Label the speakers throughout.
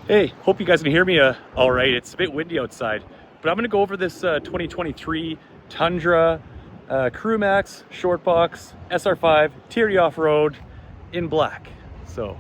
Speaker 1: Hey, hope you guys can hear me all right. It's a bit windy outside, but I'm going to go over this 2023 Tundra CrewMax short box SR5 TRD Off-Road in black. So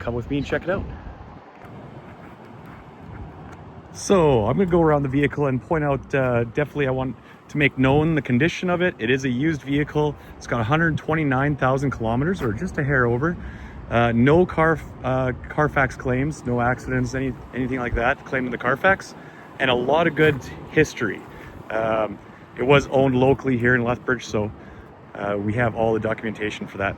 Speaker 1: come with me and check it out. So I'm going to go around the vehicle and point out, definitely I want to make known the condition of it. It is a used vehicle. It's got 129,000 kilometers, or just a hair over. No Carfax claims, no accidents, anything like that claimed in the Carfax, and a lot of good history. It was owned locally here in Lethbridge, so we have all the documentation for that.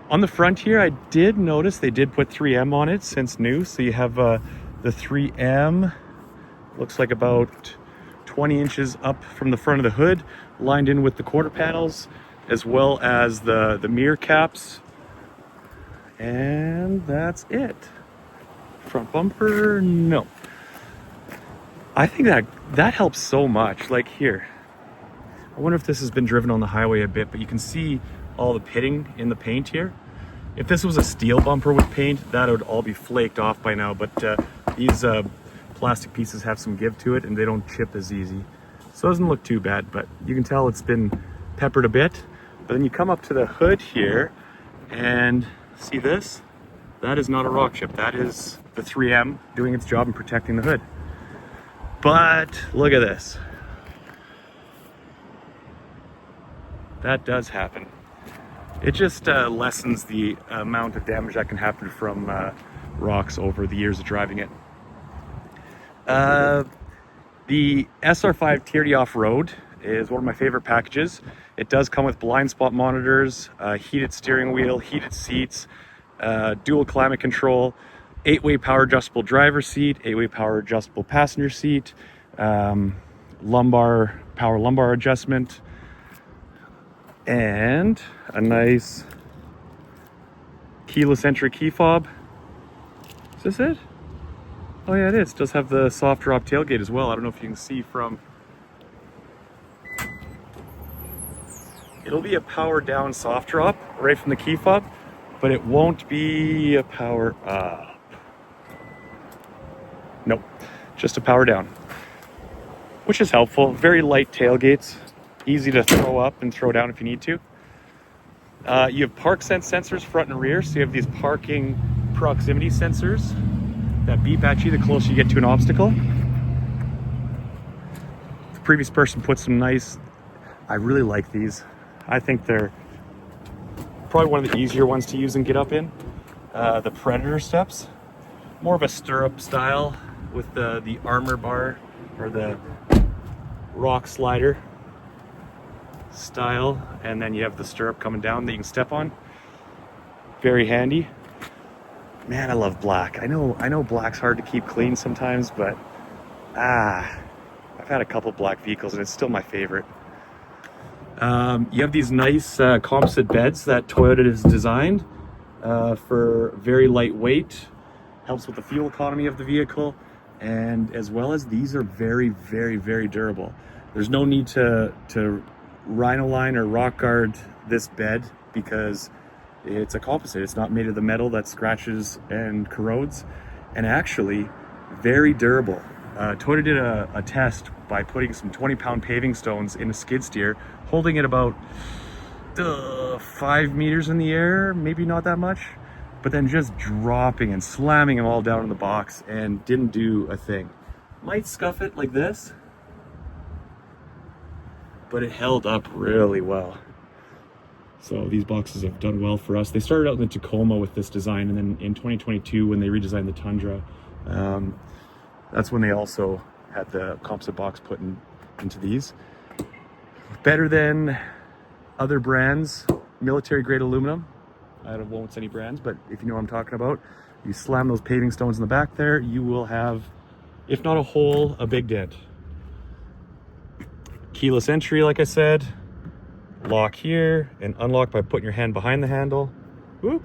Speaker 1: On the front here, I did notice they did put 3M on it since new, so you have the 3M. Looks like about 20 inches up from the front of the hood, lined in with the quarter panels, as well as the mirror caps. And that's it. Front bumper, no. I think that helps so much. Like here, I wonder if this has been driven on the highway a bit, but you can see all the pitting in the paint here. If this was a steel bumper with paint, that would all be flaked off by now, but these plastic pieces have some give to it and they don't chip as easy. So it doesn't look too bad, but you can tell it's been peppered a bit. But then you come up to the hood here and see this? That is not a rock chip. That is the 3M doing its job in protecting the hood. But look at this. That does happen. It just lessens the amount of damage that can happen from rocks over the years of driving it. The SR5 TRD Off-Road is one of my favorite packages. It does come with blind spot monitors, heated steering wheel, heated seats, dual climate control, 8-way power adjustable driver seat, 8-way power adjustable passenger seat, power lumbar adjustment, and a nice keyless entry key fob. Is this it? Oh yeah, it is. It does have the soft drop tailgate as well. I don't know if you can see from... It'll be a power down soft drop right from the key fob, but it won't be a power up. Nope, just a power down, which is helpful. Very light tailgates, easy to throw up and throw down if you need to. You have park sense sensors front and rear, so you have these parking proximity sensors that beep at you the closer you get to an obstacle. The previous person put some nice... I really like these. I think they're probably one of the easier ones to use and get up in. The Predator steps, more of a stirrup style with the armor bar or the rock slider style, and then you have the stirrup coming down that you can step on. Very handy. Man, I love black. I know black's hard to keep clean sometimes, but I've had a couple black vehicles and it's still my favorite. You have these nice composite beds that Toyota has designed for very lightweight, helps with the fuel economy of the vehicle, and as well as these are very, very, very durable. There's no need to rhino line or rock guard this bed because it's a composite. It's not made of the metal that scratches and corrodes, and actually very durable. Toyota did a test by putting some 20-pound paving stones in a skid steer, holding it about 5 meters in the air, maybe not that much, but then just dropping and slamming them all down in the box and didn't do a thing. Might scuff it like this, but it held up really well. So these boxes have done well for us. They started out in the Tacoma with this design, and then in 2022 when they redesigned the Tundra, that's when they also had the composite box put into these. Better than other brands, military grade aluminum. I won't say any brands, but if you know what I'm talking about, you slam those paving stones in the back there, you will have, if not a hole, a big dent. Keyless entry, like I said. Lock here and unlock by putting your hand behind the handle. Whoop.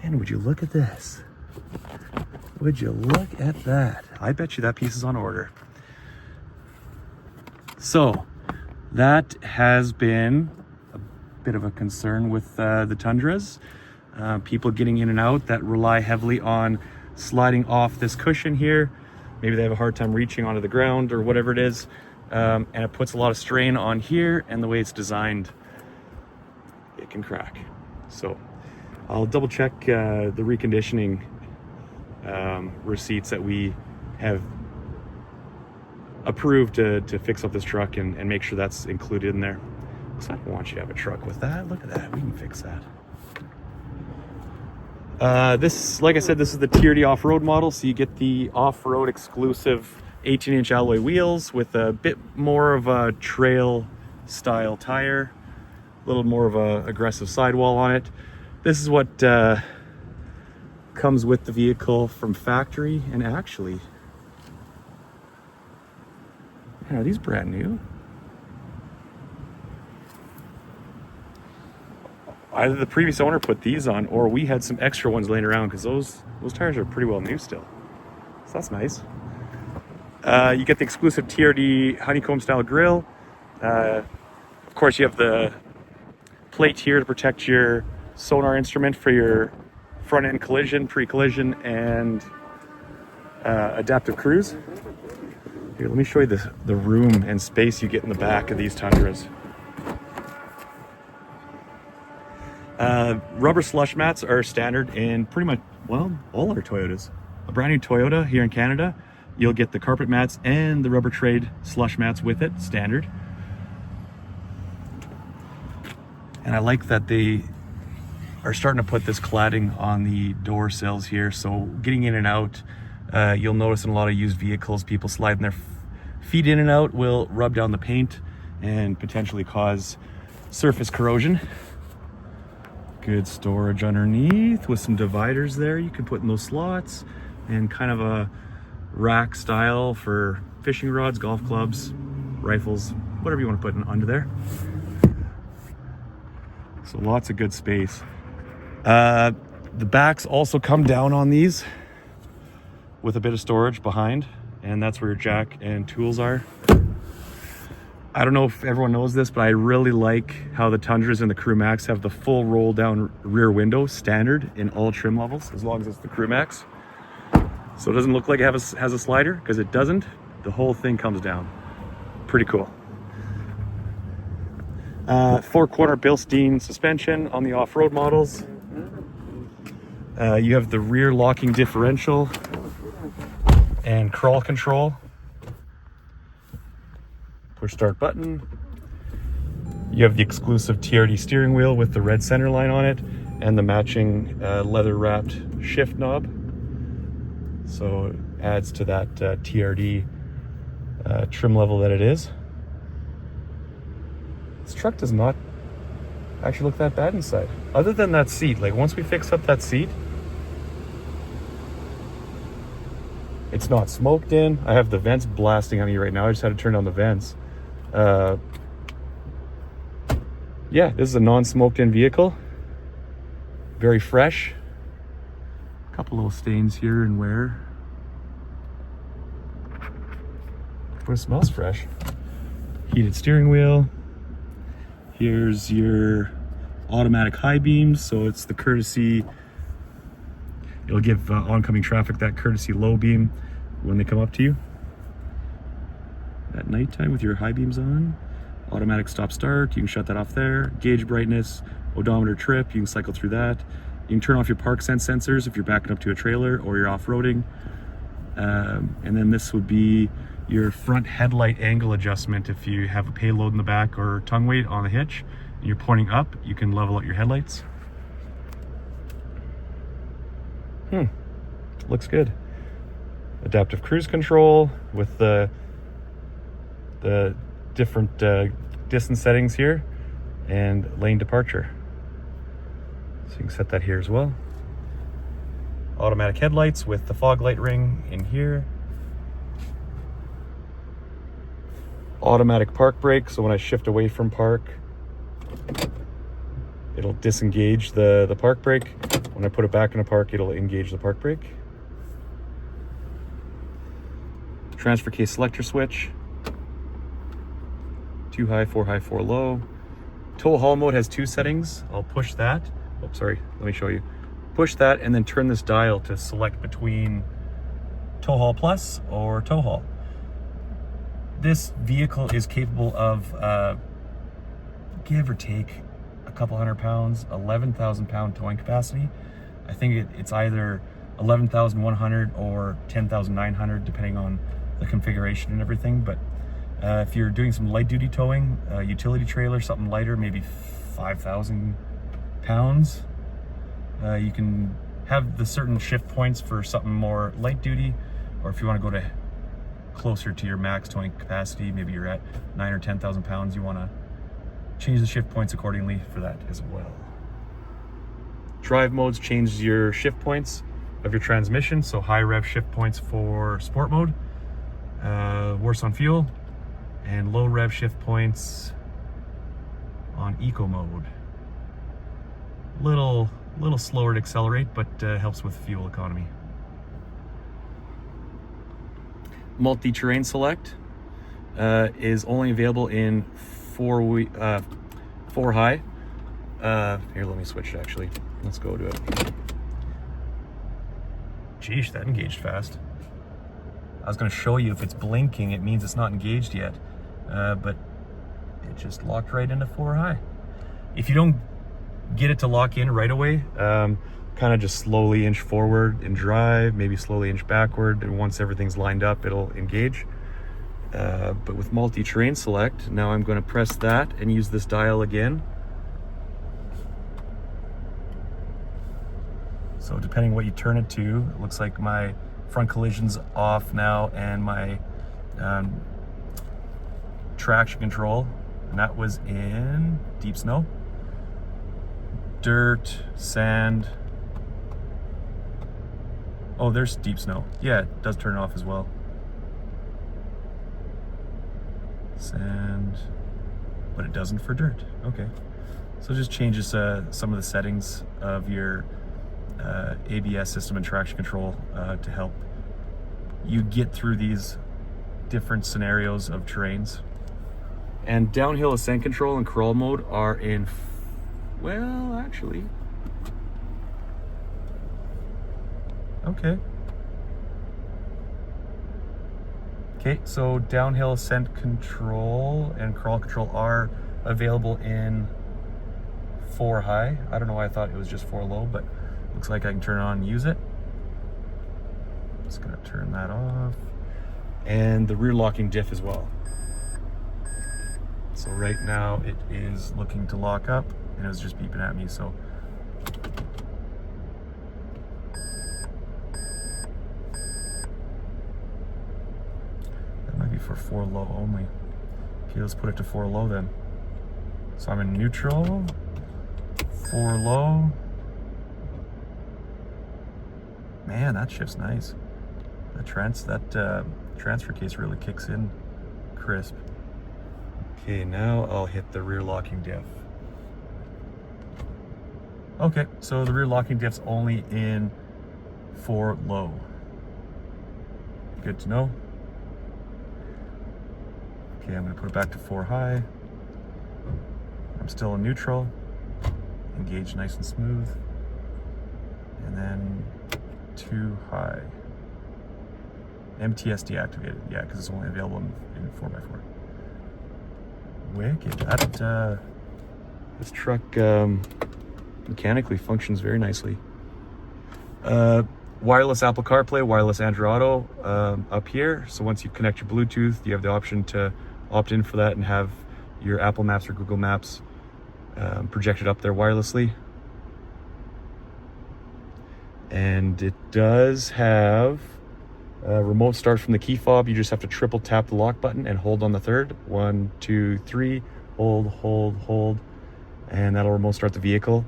Speaker 1: And would you look at this? Would you look at that? I bet you that piece is on order. So that has been a bit of a concern with the Tundras. people getting in and out that rely heavily on sliding off this cushion here. Maybe they have a hard time reaching onto the ground or whatever it is. And it puts a lot of strain on here, and the way it's designed, it can crack. So I'll double check the reconditioning receipts that we have approved to fix up this truck and make sure that's included in there. Because I don't want you to have a truck with that. Look at that, we can fix that. This, like I said, this is the TRD Off-Road model, so you get the off-road exclusive 18-inch alloy wheels with a bit more of a trail style tire, a little more of a aggressive sidewall on it. This is what comes with the vehicle from factory. And actually, man, are these brand new? Either the previous owner put these on, or we had some extra ones laying around, because those tires are pretty well new still. So that's nice. You get the exclusive TRD honeycomb style grille. Of course, you have the plate here to protect your sonar instrument for your front end collision, pre-collision, and adaptive cruise. Here, let me show you the room and space you get in the back of these Tundras. Rubber slush mats are standard in pretty much, well, all our Toyotas. A brand new Toyota here in Canada, you'll get the carpet mats and the rubber trade slush mats with it, standard. And I like that they are starting to put this cladding on the door sills here, so getting in and out, you'll notice in a lot of used vehicles, people sliding their feet in and out will rub down the paint and potentially cause surface corrosion. Good storage underneath with some dividers there you can put in those slots, and kind of a rack style for fishing rods, golf clubs, rifles, whatever you want to put in under there. So lots of good space. The backs also come down on these with a bit of storage behind, and that's where your jack and tools are. I don't know if everyone knows this, but I really like how the Tundras and the CrewMax have the full roll down rear window standard in all trim levels, as long as it's the CrewMax. So it doesn't look like it has a slider, because it doesn't. The whole thing comes down. Pretty cool. 4-corner Bilstein suspension on the off-road models. You have the rear locking differential and crawl control. Push start button. You have the exclusive TRD steering wheel with the red center line on it and the matching leather wrapped shift knob. So it adds to that TRD trim level that it is. This truck does not actually look that bad inside, other than that seat. Like, once we fix up that seat, it's not smoked in. I have the vents blasting on me right now. I just had to turn on the vents. Yeah, this is a non-smoked in vehicle. Very fresh. A couple little stains here and where, but it smells fresh. Heated steering wheel. Here's your automatic high beams, so it's the courtesy. It'll give oncoming traffic that courtesy low beam when they come up to you at nighttime with your high beams on. Automatic stop start, you can shut that off there. Gauge brightness, odometer trip, you can cycle through that. You can turn off your park sense sensors if you're backing up to a trailer or you're off-roading. And then this would be your front headlight angle adjustment. If you have a payload in the back or tongue weight on the hitch and you're pointing up, you can level out your headlights. Looks good. Adaptive cruise control with the different distance settings here and lane departure. So you can set that here as well. Automatic headlights with the fog light ring in here. Automatic park brake, so when I shift away from park, it'll disengage the park brake. When I put it back in a park, it'll engage the park brake. Transfer case selector switch. 2 high, 4 high, 4 low. Tow haul mode has 2 settings. I'll push that. Oh, sorry, let me show you. Push that and then turn this dial to select between tow haul plus or tow haul. This vehicle is capable of, give or take a couple hundred pounds, 11,000 pound towing capacity. I think it's either 11,100 or 10,900 depending on the configuration and everything. But if you're doing some light duty towing, utility trailer, something lighter, maybe 5,000 pounds, you can have the certain shift points for something more light duty, or if you want to go to closer to your max towing capacity, maybe you're at 9 or 10,000 pounds, you want to change the shift points accordingly for that as well. Drive modes change your shift points of your transmission. So high rev shift points for sport mode, worse on fuel, and low rev shift points on eco mode. Little slower to accelerate, but helps with fuel economy. Multi-terrain select is only available in 4 high. Here, let me switch it actually. Let's go to it. Geesh, that engaged fast. I was going to show you if it's blinking, it means it's not engaged yet. But it just locked right into 4 high. If you don't get it to lock in right away, kind of just slowly inch forward and drive, maybe slowly inch backward, and once everything's lined up, it'll engage. But with multi-terrain select, now I'm going to press that and use this dial again. So depending what you turn it to, it looks like my front collision's off now, and my traction control, and that was in deep snow, dirt, sand. Oh, there's deep snow. Yeah, it does turn it off as well. Sand, but it doesn't for dirt. Okay, so it just changes some of the settings of your ABS system and traction control to help you get through these different scenarios of terrains. And downhill ascent control and crawl mode are in, well, actually, okay. Okay, so downhill ascent control and crawl control are available in 4 high. I don't know why I thought it was just 4 low, but looks like I can turn it on and use it. Just gonna turn that off. And the rear locking diff as well. So right now it is looking to lock up, and it was just beeping at me, so. That might be for 4 low only. Okay, let's put it to 4 low then. So I'm in neutral, 4 low. Man, that shift's nice. That transfer case really kicks in crisp. Okay, now I'll hit the rear locking diff. Okay, so the rear locking diff's only in 4 low. Good to know. Okay, I'm gonna put it back to 4 high. I'm still in neutral. Engage nice and smooth. And then 2 high. MTS deactivated, yeah, because it's only available in 4x4. Wicked. This truck mechanically functions very nicely. Wireless Apple CarPlay, wireless Android Auto up here. So once you connect your Bluetooth, you have the option to opt in for that and have your Apple Maps or Google Maps projected up there wirelessly. And it does have remote start from the key fob. You just have to triple tap the lock button and hold on the third. 1, 2, 3, hold, and that'll remote start the vehicle.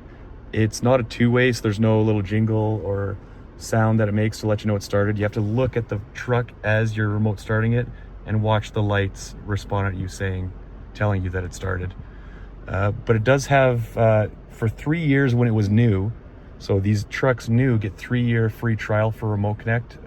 Speaker 1: It's not a two-way, so there's no little jingle or sound that it makes to let you know it's started. You have to look at the truck as you're remote starting it and watch the lights respond at you telling you that it started. But it does have, for 3 years when it was new, so these trucks new get 3-year free trial for Remote Connect